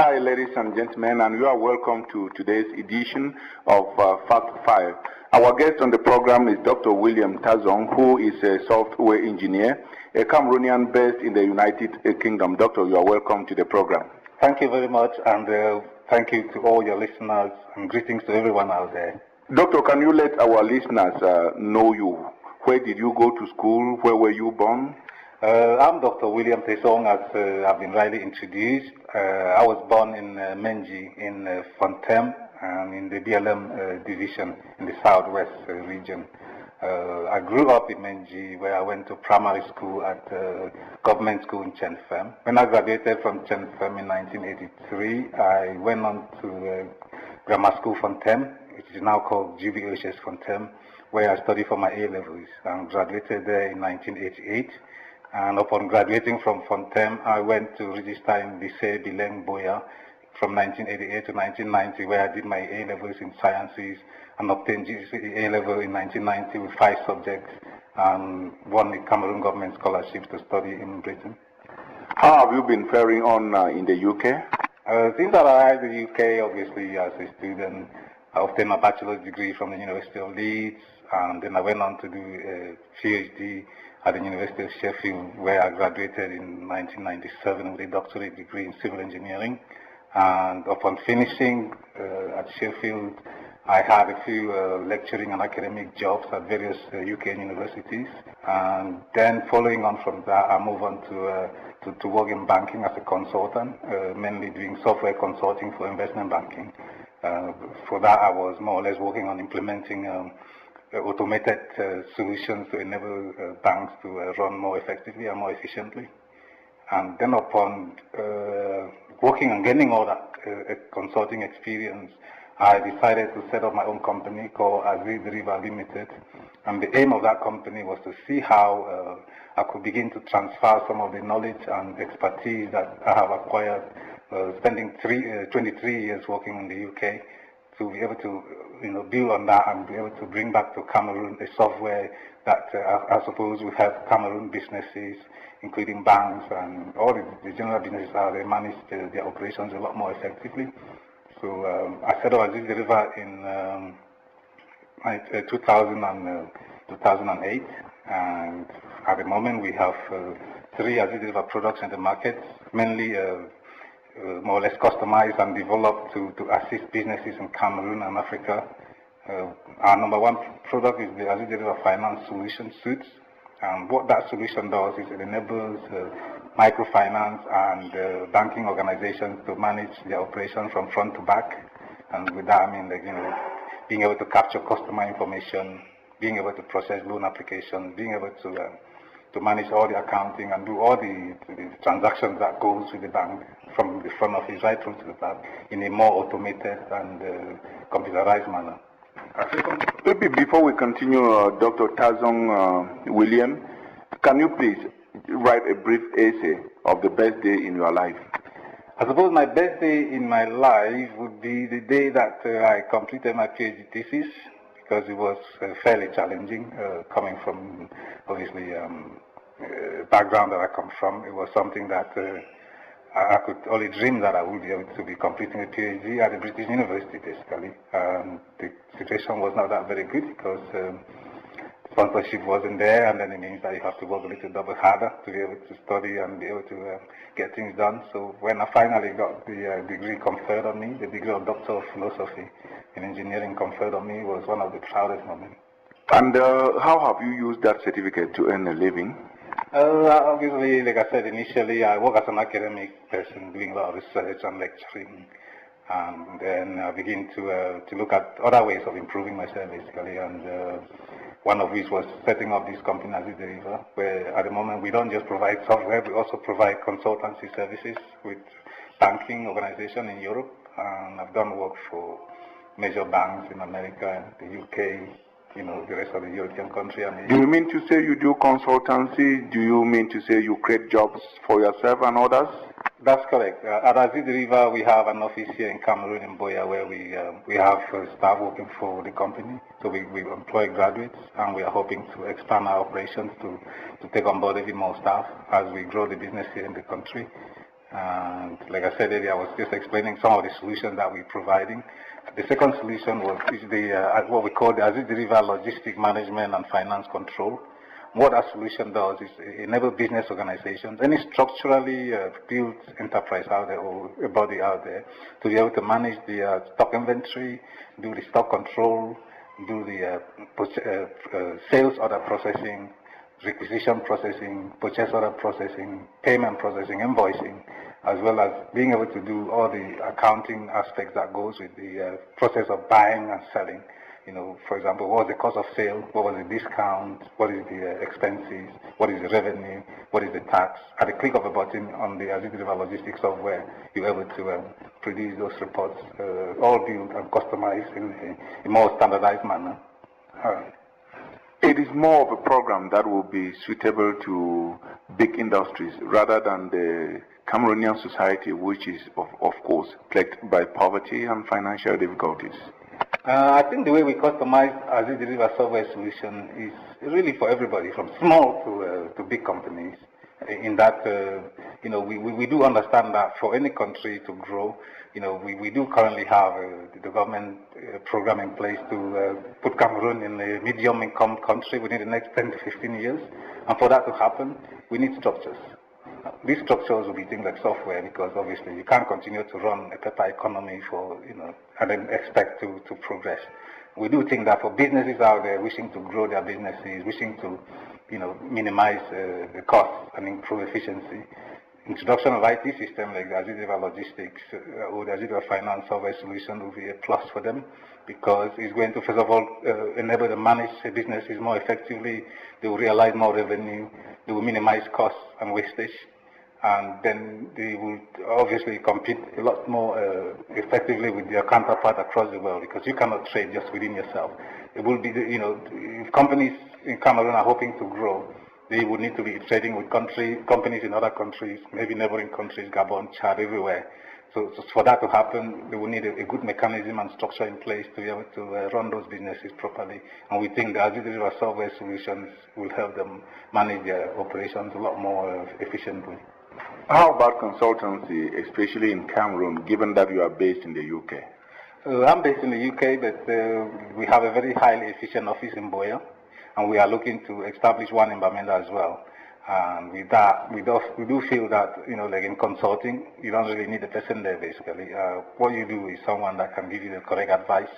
Hi, ladies and gentlemen, and you are welcome to today's edition of Fact 5. Our guest on the program is Dr. William Tasong, who is a software engineer, a Cameroonian based in the United Kingdom. Doctor, you are welcome to the program. Thank you very much, and thank you to all your listeners, and greetings to everyone out there. Doctor, can you let our listeners know you? Where did you go to school? Where were you born? I'm Dr. William Tasong, as I've been rightly introduced. I was born in Menji in Fontem, and in the BLM division in the southwest region. I grew up in Menji, where I went to primary school at government school in Chenfem. When I graduated from Chenfem in 1983, I went on to grammar school Fontem, which is now called GBHS Fontem, where I studied for my A-levels, and graduated there in 1988. And upon graduating from Fontem, I went to register in Lycée Bilingue Boya from 1988 to 1990, where I did my A-levels in sciences and obtained A-level in 1990 with 5 subjects and won the Cameroon government scholarship to study in Britain. How have you been faring on in the UK? Since I arrived in the UK, obviously as a student, I obtained my bachelor's degree from the University of Leeds, and then I went on to do a PhD at the University of Sheffield, where I graduated in 1997 with a doctorate degree in civil engineering. And upon finishing at Sheffield, I had a few lecturing and academic jobs at various UK universities. And then following on from that, I moved on to work in banking as a consultant, mainly doing software consulting for investment banking. For that, I was more or less working on implementing automated solutions to enable banks to run more effectively and more efficiently. And then upon working and gaining all that consulting experience, I decided to set up my own company called Aziz River Limited. And the aim of that company was to see how I could begin to transfer some of the knowledge and expertise that I have acquired, spending 23 years working in the UK, to be able to build on that and be able to bring back to Cameroon a software that I suppose will help Cameroon businesses, including banks and all the general businesses, how they manage their operations a lot more effectively. So I set up Aziz River in 2008, and at the moment we have 3 Aziz River products in the market, mainly more or less customized and developed to assist businesses in Cameroon and Africa. Our number 1 product is the Aziz River Finance Solution Suite. And what that solution does is it enables microfinance and banking organizations to manage their operations from front to back. And with that, I mean, being able to capture customer information, being able to process loan applications, being able to manage all the accounting and do all the transactions that goes with the bank from the front office right through to the back in a more automated and computerized manner. Maybe before we continue, Dr. Tasong William, can you please write a brief essay of the best day in your life? I suppose my best day in my life would be the day that I completed my PhD thesis, because it was fairly challenging, coming from obviously background that I come from. It was something that I could only dream that I would be able to be completing a PhD at a British university, basically. The situation was not that very good because sponsorship wasn't there, and then it means that you have to work a little double harder to be able to study and be able to get things done. So when I finally got the degree conferred on me, the degree of Doctor of Philosophy in Engineering conferred on me, was one of the proudest moments. And how have you used that certificate to earn a living? Obviously, like I said initially, I work as an academic person doing a lot of research and lecturing, and then I begin to look at other ways of improving myself, basically, and one of which was setting up this company, Aziz River, where at the moment we don't just provide software, we also provide consultancy services with banking organizations in Europe, and I've done work for major banks in America and the UK, the rest of the European country. Do you mean to say you do consultancy? Do you mean to say you create jobs for yourself and others? That's correct. At Aziz River, we have an office here in Cameroon, in Boya, where we have staff working for the company. So we employ graduates, and we are hoping to expand our operations to take on board even more staff as we grow the business here in the country. And like I said earlier, I was just explaining some of the solutions that we're providing. The second solution is what we call the Aziz River Logistic Management and Finance Control. What that solution does is enable business organizations, any structurally built enterprise out there or a body out there, to be able to manage the stock inventory, do the stock control, do the sales order processing, requisition processing, purchase order processing, payment processing, invoicing, as well as being able to do all the accounting aspects that goes with the process of buying and selling. You know, for example, what was the cost of sale, what was the discount, what is the expenses, what is the revenue, what is the tax. At the click of a button on the Aziz River Logistics software, you're able to produce those reports, all built and customized in a more standardized manner. It is more of a program that will be suitable to big industries rather than the Cameroonian society, which is, of course, plagued by poverty and financial difficulties. I think the way we customize Aziz River software solution is really for everybody, from small to big companies. In that, you know, we do understand that for any country to grow, you know, we do currently have the government program in place to put Cameroon in a medium income country within the next 10 to 15 years. And for that to happen, we need structures. These structures will be things like software, because obviously you can't continue to run a paper economy for, you know, and then expect to progress. We do think that for businesses out there wishing to grow their businesses, wishing to, you know, minimize the cost and improve efficiency, introduction of IT systems like the Aziz River Logistics or the Aziz River Finance software solution will be a plus for them, because it's going to, first of all, enable them to manage their businesses more effectively. They will realize more revenue. They will minimize costs and wastage. And then they will obviously compete a lot more effectively with their counterpart across the world, because you cannot trade just within yourself. It will be, you know, if companies in Cameroon are hoping to grow, they would need to be trading with companies in other countries, maybe neighboring countries, Gabon, Chad, everywhere. So for that to happen, they will need a good mechanism and structure in place to be able to run those businesses properly. And we think the Aziz River software solutions will help them manage their operations a lot more efficiently. How about consultancy, especially in Cameroon, given that you are based in the UK? I'm based in the UK, but we have a very highly efficient office in Boya, and we are looking to establish one in Bamenda as well. And with that, we do feel that, you know, like in consulting, you don't really need a person there, basically. What you do is someone that can give you the correct advice,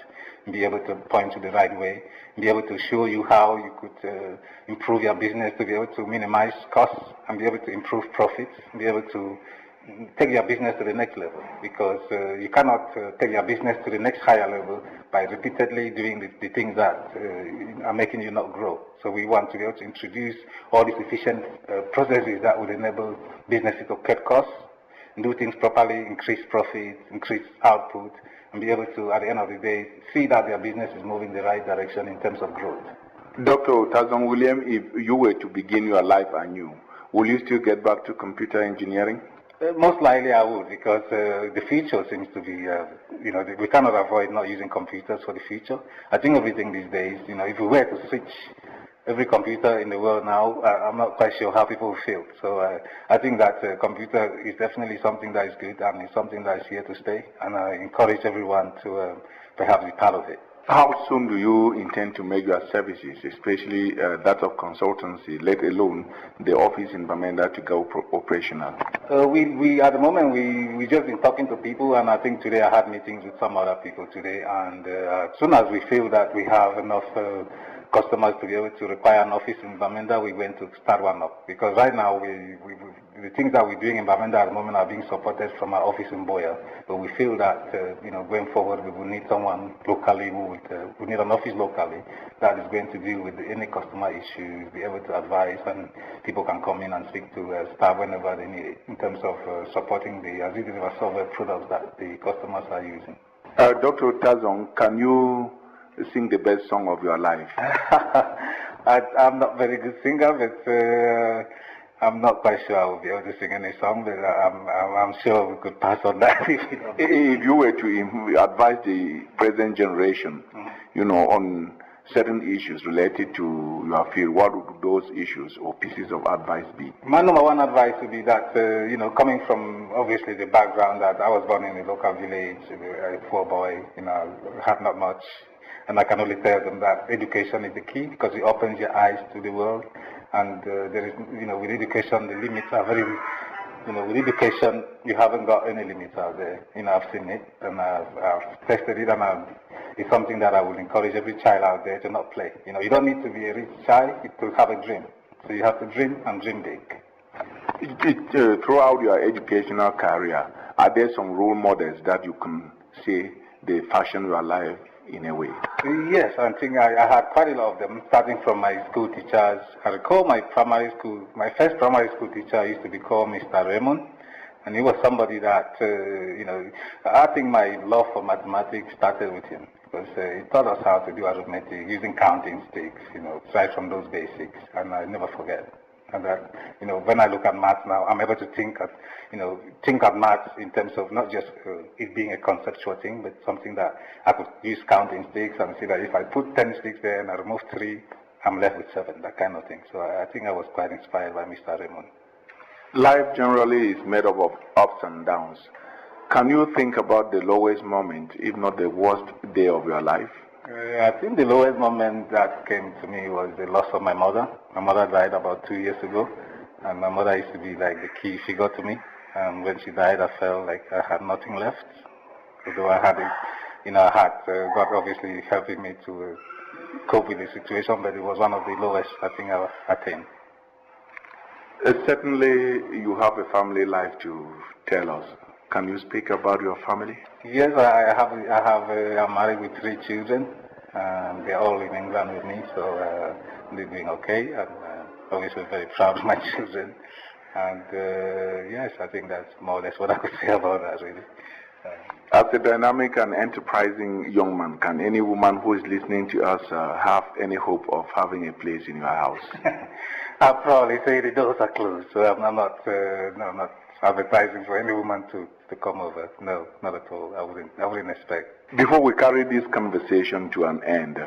be able to point you the right way, be able to show you how you could improve your business, to be able to minimize costs and be able to improve profits, be able to take your business to the next level, because you cannot take your business to the next higher level by repeatedly doing the things that are making you not grow. So we want to be able to introduce all these efficient processes that would enable businesses to cut costs, do things properly, increase profits, increase output, and be able to, at the end of the day, see that their business is moving the right direction in terms of growth. Dr. Tasong William, if you were to begin your life anew, will you still get back to computer engineering? Most likely I would, because the future seems to be, you know, we cannot avoid not using computers for the future. I think everything these days, you know, if we were to switch every computer in the world now, I'm not quite sure how people will feel. So I think that computer is definitely something that is good, and it's something that is here to stay, and I encourage everyone to perhaps be part of it. How soon do you intend to make your services, especially that of consultancy, let alone the office in Bamenda, to go operational? We at the moment, we just been talking to people, and I think today I had meetings with some other people today, and as soon as we feel that we have enough customers to be able to require an office in Bamenda, we're going to start one up. Because right now, the things that we're doing in Bamenda at the moment are being supported from our office in Boya. But we feel that, you know, going forward, we will need someone locally we need an office locally that is going to deal with any customer issues, be able to advise, and people can come in and speak to staff whenever they need it, in terms of supporting the Aziz River software products that the customers are using. Dr. Tasong, can you sing the best song of your life? I'm not a very good singer, but I'm not quite sure I will be able to sing any song, but I'm sure we could pass on that. If you were to advise the present generation, you know, on certain issues related to your field, what would those issues or pieces of advice be? My number one advice would be that, coming from obviously the background that I was born in a local village, a poor boy, had not much, and I can only tell them that education is the key because it opens your eyes to the world, and there is, with education, the limits are very, with education, you haven't got any limits out there. I've seen it, and I've tested it, and it's something that I would encourage every child out there to not play. You don't need to be a rich child to have a dream. So you have to dream and dream big. Throughout your educational career, are there some role models that you can say they fashion your life in a way? Yes, I think I had quite a lot of them, starting from my school teachers. I recall my first primary school teacher used to be called Mr. Raymond, and he was somebody that, I think my love for mathematics started with him, because he taught us how to do arithmetic using counting sticks, right from those basics, and I never forget. And that, when I look at maths now, I'm able to think at maths in terms of not just it being a conceptual thing, but something that I could use counting sticks and see that if I put 10 sticks there and I remove 3, I'm left with 7, that kind of thing. So I think I was quite inspired by Mr. Raymond. Life generally is made up of ups and downs. Can you think about the lowest moment, if not the worst day of your life? I think the lowest moment that came to me was the loss of my mother. My mother died about 2 years ago, and my mother used to be like the key figure to me. And when she died, I felt like I had nothing left. Although I had it, God obviously helping me to cope with the situation, but it was one of the lowest I think I've attained. Certainly, you have a family life to tell us. Can you speak about your family? Yes, I'm married with 3 children. They're all in England with me, so they're doing okay. And obviously very proud of my children. And yes, I think that's more or less what I could say about that, really. As a dynamic and enterprising young man, can any woman who is listening to us have any hope of having a place in your house? I'll probably say the doors are closed, so I'm not advertising for any woman to come over. No, not at all. I wouldn't expect. Before we carry this conversation to an end,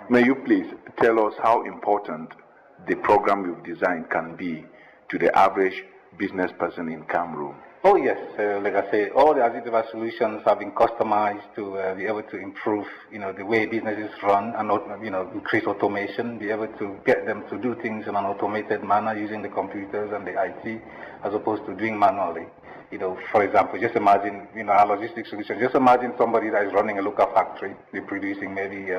may you please tell us how important the program you've designed can be to the average business person in Cameroon? Oh yes, like I say, all the Azitava solutions have been customized to be able to improve, the way businesses run and, increase automation, be able to get them to do things in an automated manner using the computers and the IT as opposed to doing manually. For example, just imagine, our logistics solution, just imagine somebody that is running a local factory, they're producing maybe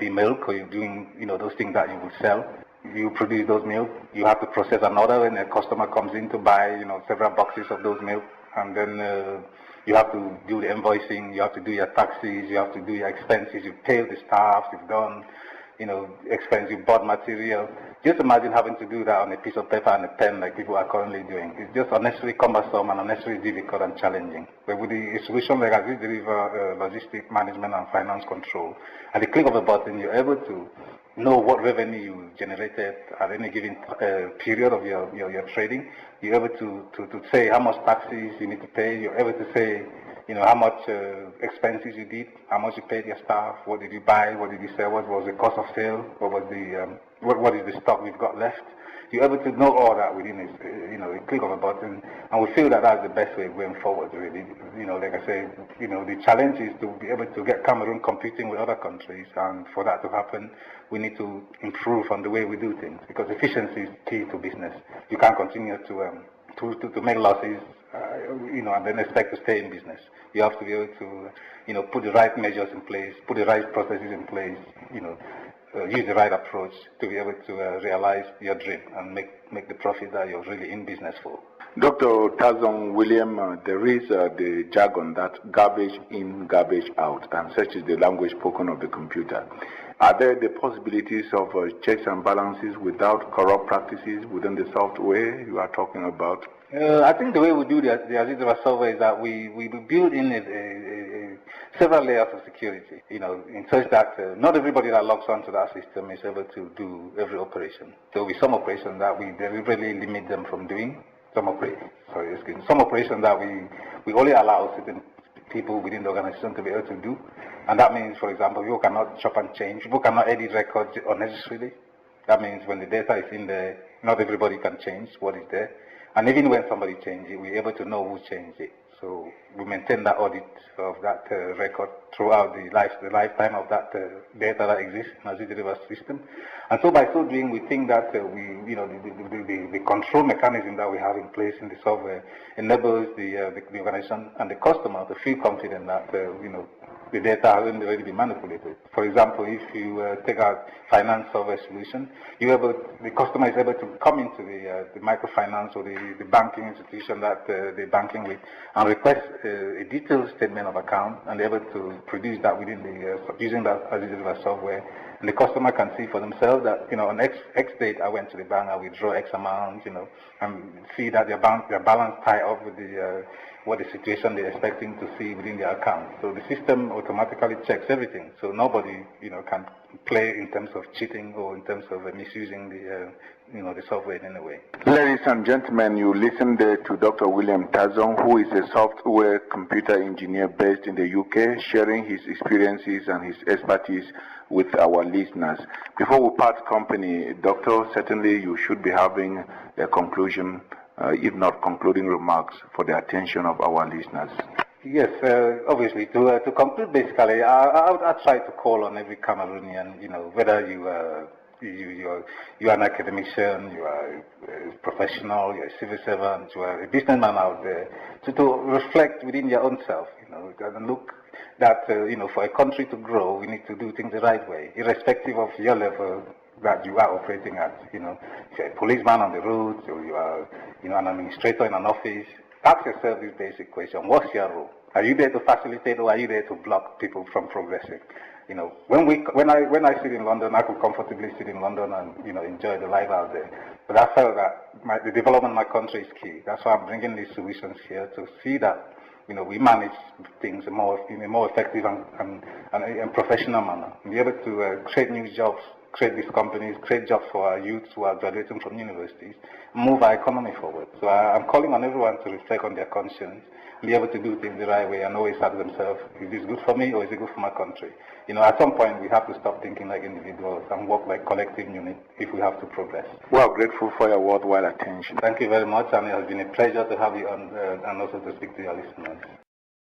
milk, or you're doing, those things that you will sell. You produce those milk, you have to process an order when a customer comes in to buy, several boxes of those milk, and then you have to do the invoicing, you have to do your taxes, you have to do your expenses, you pay the staff, you've done, expensive board material. Just imagine having to do that on a piece of paper and a pen like people are currently doing. It's just unnecessarily cumbersome and unnecessarily difficult and challenging. But with a solution like Aziz Deliver Logistic Management and Finance Control, at the click of a button, you're able to know what revenue you generated at any given period of your trading. You're able to say how much taxes you need to pay. You're able to say, how much expenses you did, how much you paid your staff, what did you buy, what did you sell, what was the cost of sale, what is the stock we've got left. You're able to know all that within a click of a button, and we feel that that's the best way going forward, really. Like I say, the challenge is to be able to get Cameroon competing with other countries, and for that to happen, we need to improve on the way we do things, because efficiency is key to business. You can't continue to make losses, and then expect to stay in business. You have to be able to, put the right measures in place, put the right processes in place, use the right approach to be able to realize your dream and make the profit that you're really in business for. Dr. Tasong William, there is the jargon that garbage in, garbage out, and such is the language spoken of the computer. Are there the possibilities of checks and balances without corrupt practices within the software you are talking about? I think the way we do the Azitava software is that we build in several layers of security, in such that not everybody that logs onto that system is able to do every operation. There will be some operations that we deliberately limit them from doing, some operations that we only allow certain people within the organization to be able to do. And that means, for example, people cannot chop and change. People cannot edit records unnecessarily. That means when the data is in there, not everybody can change what is there. And even when somebody changes it, we're able to know who changed it. So we maintain that audit of that record throughout the lifetime of that data that exists in our delivery system. And so by so doing, we think that the control mechanism that we have in place in the software enables the organization and the customer to feel confident that the data hasn't already been manipulated. For example, if you take a finance software solution, the customer is able to come into the microfinance or the banking institution that they're banking with and request a detailed statement of account, and they're able to produce that within using that as software. And the customer can see for themselves that, on X date I went to the bank, I withdraw X amount, and see that their balance tie up with what the situation they're expecting to see within their account. So the system automatically checks everything. So nobody, can play in terms of cheating or in terms of misusing the software in any way. Ladies and gentlemen, you listened to Dr. William Tasong, who is a software computer engineer based in the UK, sharing his experiences and his expertise with our listeners. Before we part company, Doctor, certainly you should be having a conclusion, if not concluding remarks, for the attention of our listeners. Yes, obviously. To conclude, basically, I try to call on every Cameroonian, whether you're an academician, you are a professional, you're a civil servant, you are a businessman out there, to reflect within your own self, and look that, for a country to grow, we need to do things the right way, irrespective of your level that you are operating at. If you're a policeman on the roads, or you are, an administrator in an office, ask yourself this basic question: what's your role? Are you there to facilitate, or are you there to block people from progressing? When I sit in London, I could comfortably sit in London and enjoy the life out there. But I felt that the development of my country is key. That's why I'm bringing these solutions here to see that we manage things in a more effective and professional manner. And be able to create new jobs, create these companies, create jobs for our youths who are graduating from universities, move our economy forward. So I'm calling on everyone to reflect on their conscience, be able to do things the right way and always ask themselves, is this good for me or is it good for my country? At some point we have to stop thinking like individuals and work like collective unit if we have to progress. We are grateful for your worldwide attention. Thank you very much, and it has been a pleasure to have you on and also to speak to your listeners.